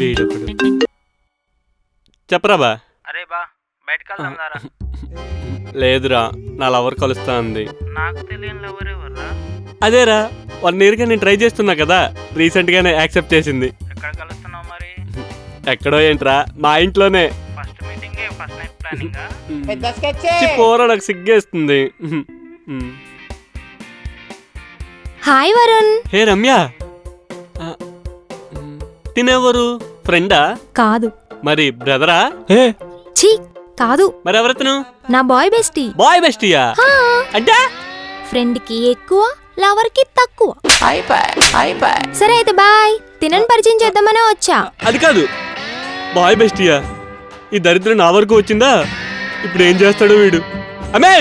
వీడొకడు. చెప్పరా అరే బా బయటకు వెళ్దాంరా. లేదురా, నా లవర్ కలుస్తా అంది. నాకు తెలియని లవర్ ఎవర్రా? అదేరా 1 yearగా నేను ట్రై చేస్తున్నా కదా, రీసెంట్ గానే యాక్సెప్ట్ చేసింది. ఎక్కడ కలుస్తున్నావు మరి? ఎక్కడో ఏంట్రా, మా ఇంట్లోనే. First meeting first night planning. పోరా, నాకు సిగ్గేస్తుంది. హాయ్ వరుణ్. హే రమ్య, తినేవరు? ఫ్రెండా? కాదు. మరి బ్రదరా? ఛీ కాదు. మరి ఎవరతను? నా బాయ్ బెస్టీ. బాయ్ బెస్టీయా? అంటే ఫ్రెండ్ కి ఎక్కువ, లవర్ కి తక్కువ. సరే అయితే బాయ్. తినని పరిచయం చేద్దామనే వచ్చా. అది కాదు, బాయ్ బెస్టీయా? ఈ దరిద్రం నా వరకు వచ్చిందా? ఇప్పుడు ఏం చేస్తాడు వీడు? అమ్మే